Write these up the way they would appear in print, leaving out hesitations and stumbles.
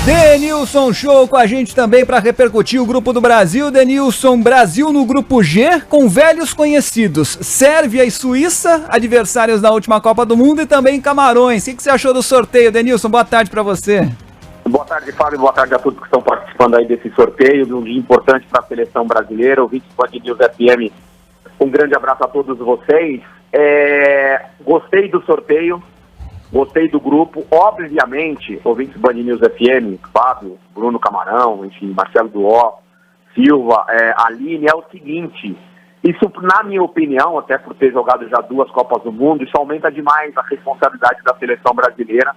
Denilson Show com a gente também para repercutir o grupo do Brasil. Denilson, Brasil no grupo G com velhos conhecidos, Sérvia e Suíça, adversários da última Copa do Mundo, e também Camarões. O que você achou do sorteio, Denilson? Boa tarde para você. Boa tarde, Fábio. Boa tarde a todos que estão participando aí desse sorteio, de um dia importante para a seleção brasileira. O Vídeo Band News FM, um grande abraço a todos vocês. Gostei do sorteio. Gostei do grupo, obviamente, ouvintes Band News FM, Fábio, Bruno Camarão, enfim, Marcelo Duó, Silva, Aline, é o seguinte, isso, na minha opinião, até por ter jogado já 2 Copas do Mundo, isso aumenta demais a responsabilidade da seleção brasileira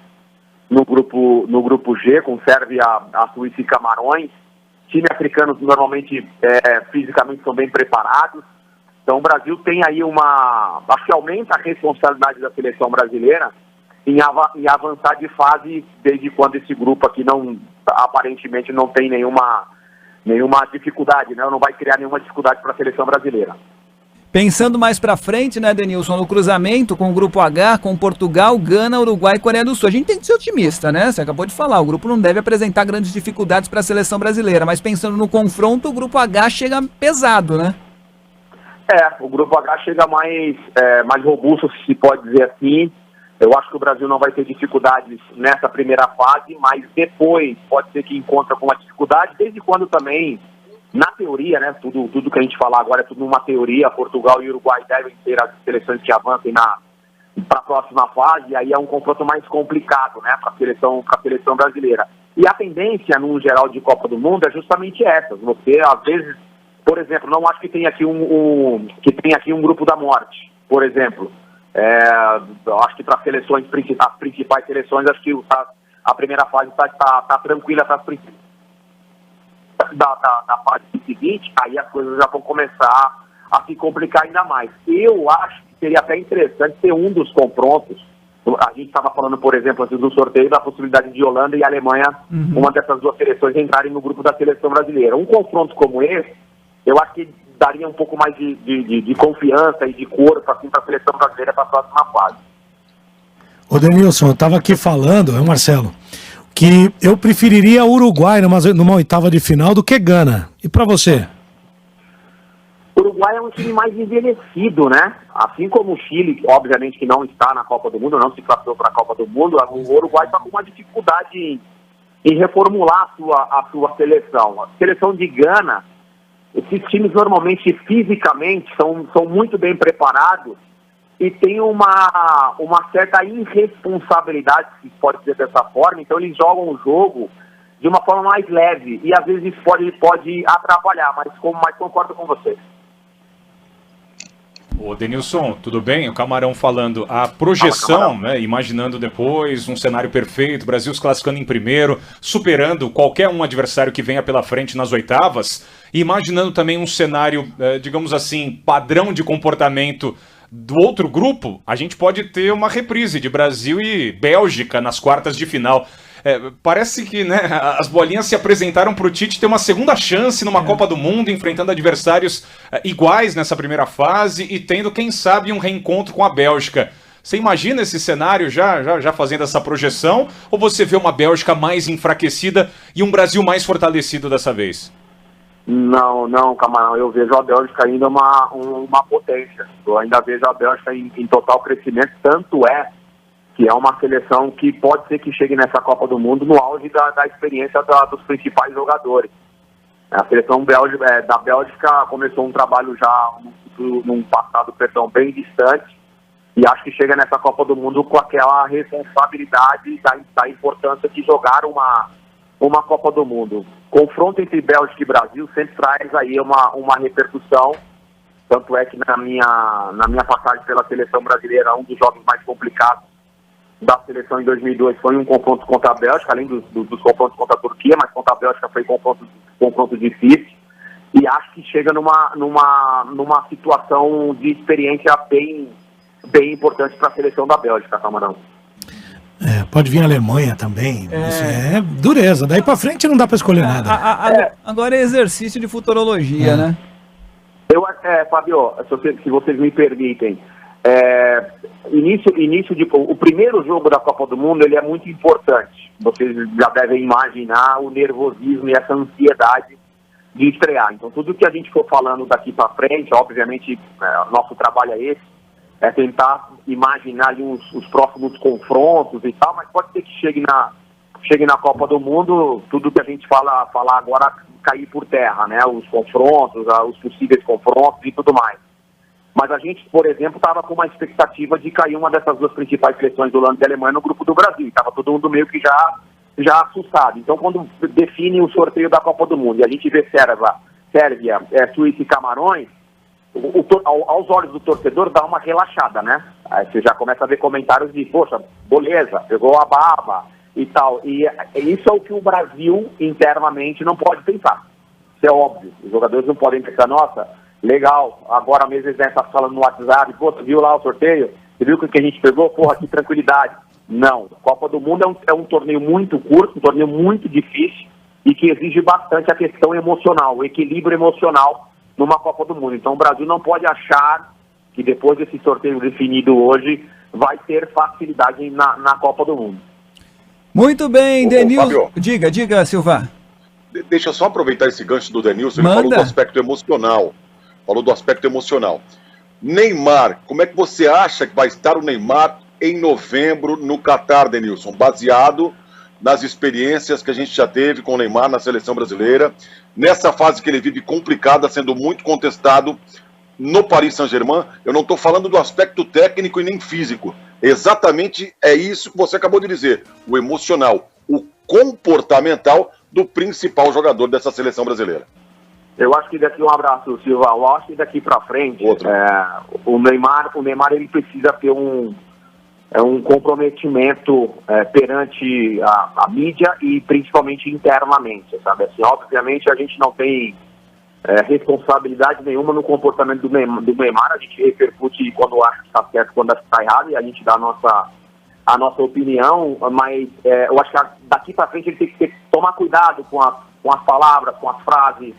no grupo G, com Sérvia, a Suíça e Camarões. Times africanos normalmente, fisicamente, são bem preparados. Então o Brasil tem aí acho que aumenta a responsabilidade da seleção brasileira em avançar de fase, desde quando esse grupo aqui aparentemente não tem nenhuma dificuldade, né? Não vai criar nenhuma dificuldade para a seleção brasileira. Pensando mais pra frente, né, Denilson, no cruzamento com o grupo H, com Portugal, Gana, Uruguai e Coreia do Sul. A gente tem que ser otimista, né? Você acabou de falar, o grupo não deve apresentar grandes dificuldades para a seleção brasileira, mas pensando no confronto, o grupo H chega pesado, né? O grupo H chega mais robusto, se pode dizer assim. Eu acho que o Brasil não vai ter dificuldades nessa primeira fase, mas depois pode ser que encontre alguma dificuldade, desde quando também, na teoria, né, tudo que a gente falar agora é tudo uma teoria. Portugal e Uruguai devem ser as seleções que avancem para a próxima fase, e aí é um confronto mais complicado, né, para a seleção brasileira. E a tendência, num geral de Copa do Mundo, é justamente essa. Você, às vezes, por exemplo, não acho que tem aqui um grupo da morte, por exemplo. Acho que para as principais seleções, acho que a primeira fase está tranquila para as principais. Da fase seguinte, aí as coisas já vão começar a se complicar ainda mais. Eu acho que seria até interessante ser um dos confrontos. A gente estava falando, por exemplo, antes do sorteio, da possibilidade de Holanda e Alemanha, uma dessas 2 seleções, entrarem no grupo da seleção brasileira. Um confronto como esse, eu acho que daria um pouco mais de confiança e de corpo assim, para a seleção brasileira para a próxima fase. Ô Denilson, eu estava aqui falando, Marcelo, que eu preferiria o Uruguai numa oitava de final do que Gana. E para você? O Uruguai é um time mais envelhecido, né? Assim como o Chile, obviamente que não está na Copa do Mundo, não se classificou para a Copa do Mundo, o Uruguai está com uma dificuldade em reformular a sua seleção. A seleção de Gana, esses times normalmente fisicamente são muito bem preparados e tem uma certa irresponsabilidade, se pode dizer dessa forma. Então eles jogam o jogo de uma forma mais leve e às vezes isso pode atrapalhar, mas concordo com você. Ô Denilson, tudo bem? O Camarão falando, a projeção, né, imaginando depois um cenário perfeito, Brasil se classificando em primeiro, superando qualquer um adversário que venha pela frente nas oitavas, e imaginando também um cenário, digamos assim, padrão de comportamento do outro grupo, a gente pode ter uma reprise de Brasil e Bélgica nas quartas de final. Parece que, né, as bolinhas se apresentaram para o Tite ter uma segunda chance numa Copa do Mundo, enfrentando adversários iguais nessa primeira fase e tendo, quem sabe, um reencontro com a Bélgica. Você imagina esse cenário já fazendo essa projeção? Ou você vê uma Bélgica mais enfraquecida e um Brasil mais fortalecido dessa vez? Não, Camarão. Eu vejo a Bélgica ainda uma potência. Eu ainda vejo a Bélgica em total crescimento, tanto que é uma seleção que pode ser que chegue nessa Copa do Mundo no auge da experiência dos principais jogadores. A seleção da Bélgica começou um trabalho já num passado bem distante e acho que chega nessa Copa do Mundo com aquela responsabilidade da importância de jogar uma Copa do Mundo. Confronto entre Bélgica e Brasil sempre traz aí uma repercussão. Tanto é que na minha passagem pela seleção brasileira, um dos jogos mais complicados da seleção em 2002 foi um confronto contra a Bélgica, além dos confrontos contra a Turquia, mas contra a Bélgica foi confronto difícil, e acho que chega numa situação de experiência bem importante para a seleção da Bélgica, Camarão. Pode vir a Alemanha também, é dureza, daí para frente não dá para escolher nada. Agora é exercício de futurologia, né? Fábio, se vocês me permitem, O primeiro jogo da Copa do Mundo, ele é muito importante. Vocês já devem imaginar o nervosismo e essa ansiedade de estrear. Então, tudo que a gente for falando daqui para frente, obviamente, nosso trabalho é esse, é tentar imaginar ali os próximos confrontos e tal, mas pode ser que chegue na Copa do Mundo, tudo que a gente falar agora cair por terra, né? Os confrontos, os possíveis confrontos e tudo mais. Mas a gente, por exemplo, estava com uma expectativa de cair uma dessas duas principais seleções, Holanda e Alemanha, no grupo do Brasil. Estava todo mundo meio que já assustado. Então, quando define o sorteio da Copa do Mundo e a gente vê Sérvia, Suíça e Camarões, aos olhos do torcedor dá uma relaxada, né? Aí você já começa a ver comentários de, poxa, beleza, pegou a baba e tal. E isso é o que o Brasil internamente não pode pensar. Isso é óbvio. Os jogadores não podem pensar, nossa, legal, agora mesmo eles devem estar falando no WhatsApp, pô, você viu lá o sorteio? Você viu o que a gente pegou? Porra, que tranquilidade. Não, a Copa do Mundo é um torneio muito curto, um torneio muito difícil e que exige bastante a questão emocional, o equilíbrio emocional numa Copa do Mundo. Então o Brasil não pode achar que depois desse sorteio definido hoje vai ter facilidade na Copa do Mundo. Muito bem, Denilson. Fábio, Diga, Silva. deixa eu só aproveitar esse gancho do Denilson. Ele Manda. falou do aspecto emocional. Neymar, como é que você acha que vai estar o Neymar em novembro no Catar, Denilson? Baseado nas experiências que a gente já teve com o Neymar na seleção brasileira, nessa fase que ele vive complicada, sendo muito contestado no Paris Saint-Germain. Eu não estou falando do aspecto técnico e nem físico. Exatamente é isso que você acabou de dizer. O emocional, o comportamental do principal jogador dessa seleção brasileira. Eu acho que daqui, um abraço, Silva, eu acho que daqui para frente, o Neymar ele precisa ter um comprometimento perante a mídia e principalmente internamente, sabe? Assim, obviamente a gente não tem responsabilidade nenhuma no comportamento do Neymar, a gente repercute quando acha que está certo, quando acha que está errado, e a gente dá a nossa opinião, mas eu acho que daqui para frente ele tem que tomar cuidado com as palavras, com as frases,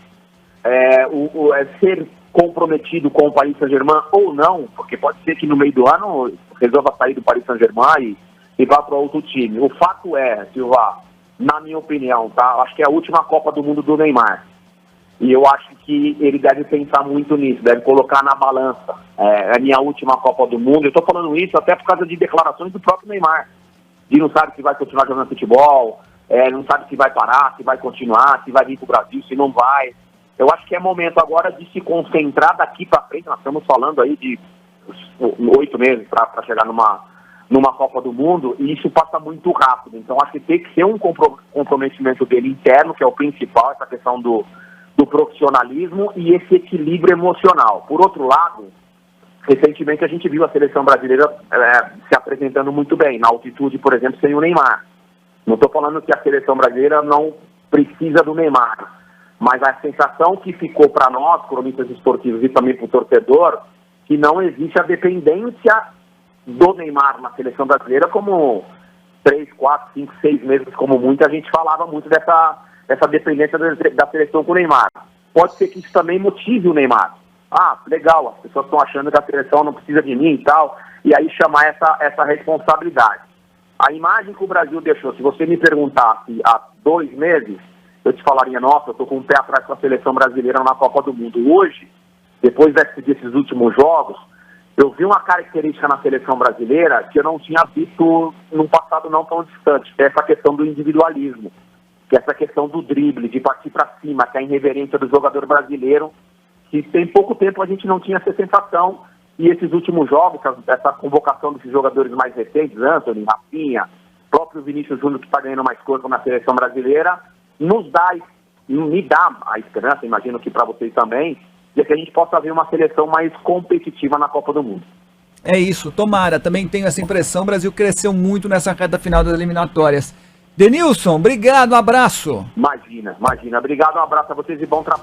ser comprometido com o Paris Saint-Germain ou não, porque pode ser que no meio do ano resolva sair do Paris Saint-Germain e vá para outro time. O fato é, Silva, na minha opinião, tá? Acho que é a última Copa do Mundo do Neymar. E eu acho que ele deve pensar muito nisso, deve colocar na balança. É a minha última Copa do Mundo. Eu estou falando isso até por causa de declarações do próprio Neymar. Ele não sabe se vai continuar jogando futebol, não sabe se vai parar, se vai continuar, se vai vir para o Brasil, se não vai. Eu acho que é momento agora de se concentrar daqui para frente. Nós estamos falando aí de 8 meses para chegar numa Copa do Mundo, e isso passa muito rápido. Então acho que tem que ser um comprometimento dele interno, que é o principal, essa questão do profissionalismo e esse equilíbrio emocional. Por outro lado, recentemente a gente viu a seleção brasileira se apresentando muito bem, na altitude, por exemplo, sem o Neymar. Não estou falando que a seleção brasileira não precisa do Neymar, mas a sensação que ficou para nós, cronistas esportivos, e também para o torcedor, que não existe a dependência do Neymar na seleção brasileira como 3, 4, 5, 6 meses, como muita gente falava muito dessa dependência da seleção com o Neymar. Pode ser que isso também motive o Neymar. Ah, legal, as pessoas estão achando que a seleção não precisa de mim e tal, e aí chamar essa responsabilidade. A imagem que o Brasil deixou, se você me perguntasse há 2 meses, eu te falaria, nossa, eu estou com um pé atrás com a seleção brasileira na Copa do Mundo. Hoje, depois desses últimos jogos, eu vi uma característica na seleção brasileira que eu não tinha visto num passado não tão distante, que é essa questão do individualismo, que é essa questão do drible, de partir para cima, que é a irreverência do jogador brasileiro, que tem pouco tempo a gente não tinha essa sensação, e esses últimos jogos, essa convocação desses jogadores mais recentes, Antony, Rafinha, próprio Vinícius Júnior, que está ganhando mais corpo na seleção brasileira, me dá a esperança, imagino que para vocês também, de que a gente possa ver uma seleção mais competitiva na Copa do Mundo. É isso, tomara, também tenho essa impressão, o Brasil cresceu muito nessa reta final das eliminatórias. Denilson, obrigado, um abraço. Imagina, obrigado, um abraço a vocês e bom trabalho.